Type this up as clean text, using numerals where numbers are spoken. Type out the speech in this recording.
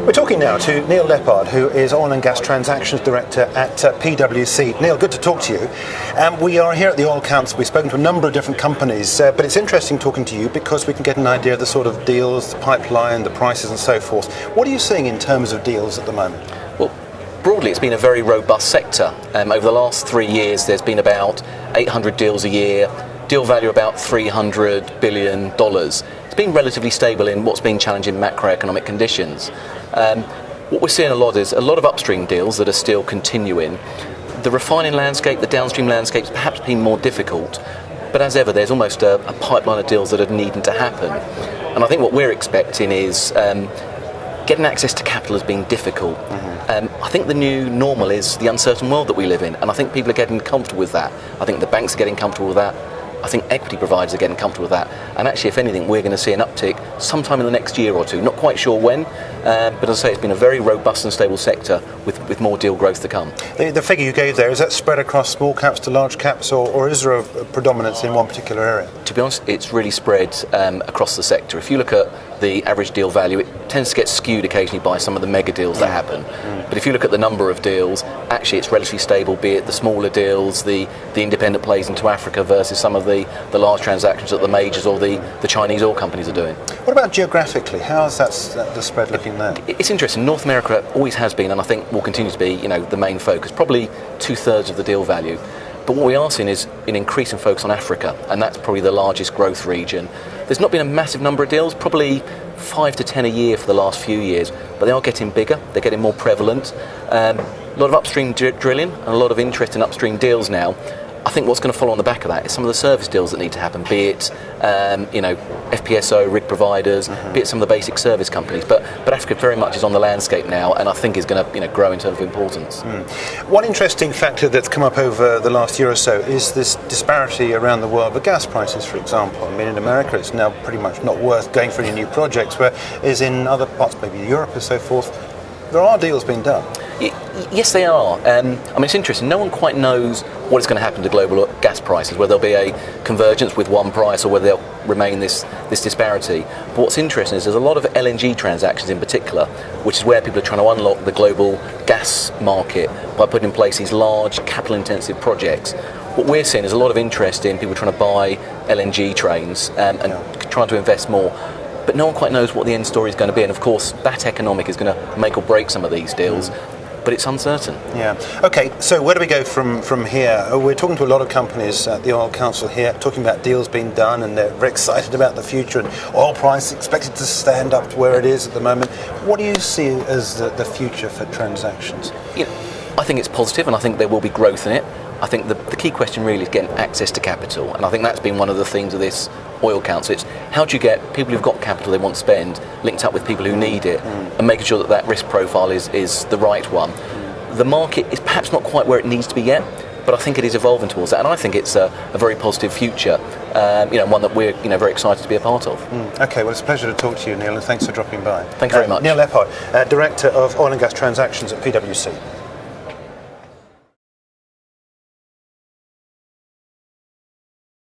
We're talking now to Neil Leppard, who is Oil and Gas Transactions Director at PwC. Neil, good to talk to you. We are here at the Oil Council. We've spoken to a number of different companies, but it's interesting talking to you because we can get an idea of the sort of deals, the pipeline, the prices and so forth. What are you seeing in terms of deals at the moment? Well, broadly, it's been a very robust sector. Over the last 3 years, there's been about 800 deals a year, deal value about $300 billion. It's been relatively stable in what's been challenging macroeconomic conditions. What we're seeing a lot is a lot of upstream deals that are still continuing. The refining landscape, the downstream landscape's perhaps been more difficult, but as ever, there's almost a pipeline of deals that are needing to happen. And I think what we're expecting is getting access to capital has been difficult. I think the new normal is the uncertain world that we live in, and I think people are getting comfortable with that. I think the banks are getting comfortable with that. I think equity providers are getting comfortable with that. And actually, if anything, we're going to see an uptick sometime in the next year or two. Not quite sure when, but as I say, it's been a very robust and stable sector with more deal growth to come. The figure you gave there, is that spread across small caps to large caps, or is there a predominance in one particular area? To be honest, it's really spread across the sector. If you look at the average deal value, it tends to get skewed occasionally by some of the mega deals that happen. But if you look at the number of deals, actually it's relatively stable, be it the smaller deals, the independent plays into Africa versus some of the large transactions that the majors or the Chinese oil companies are doing. What about geographically? How's the spread looking there? It's interesting. North America always has been, and I think will continue to be, the main focus, probably 2/3 of the deal value. But what we are seeing is an increasing focus on Africa, and that's probably the largest growth region. There's not been a massive number of deals, probably 5 to 10 a year for the last few years, but they are getting bigger, they're getting more prevalent. A lot of upstream drilling and a lot of interest in upstream deals now. I think what's going to follow on the back of that is some of the service deals that need to happen, be it FPSO, rig providers, be it some of the basic service companies. But Africa very much is on the landscape now, and I think is going to grow in terms of importance. One interesting factor that's come up over the last year or so is this disparity around the world with gas prices, for example. I mean, in America it's now pretty much not worth going for any new projects, whereas in other parts, maybe Europe and so forth, there are deals being done. Yes, they are. It's interesting. No one quite knows what is going to happen to global gas prices, whether there'll be a convergence with one price or whether there'll remain this disparity. But what's interesting is there's a lot of LNG transactions in particular, which is where people are trying to unlock the global gas market by putting in place these large capital-intensive projects. What we're seeing is a lot of interest in people trying to buy LNG trains and trying to invest more. But no one quite knows what the end story is going to be, and of course that economic is going to make or break some of these deals, but it's uncertain. Yeah. Okay, so where do we go from here? We're talking to a lot of companies at the Oil Council here, talking about deals being done, and they're very excited about the future, and oil price expected to stand up to where it is at the moment. What do you see as the future for transactions? I think it's positive, and I think there will be growth in it. I think the key question really is getting access to capital, and I think that's been one of the themes of this Oil Council. It's how do you get people who've got capital they want to spend linked up with people who need it, and making sure that risk profile is the right one. The market is perhaps not quite where it needs to be yet, but I think it is evolving towards that, and I think it's a very positive future, one that we're very excited to be a part of. Okay, well, it's a pleasure to talk to you, Neil, and thanks for dropping by. Thank you very much. Neil Leppard, Director of Oil and Gas Transactions at PwC.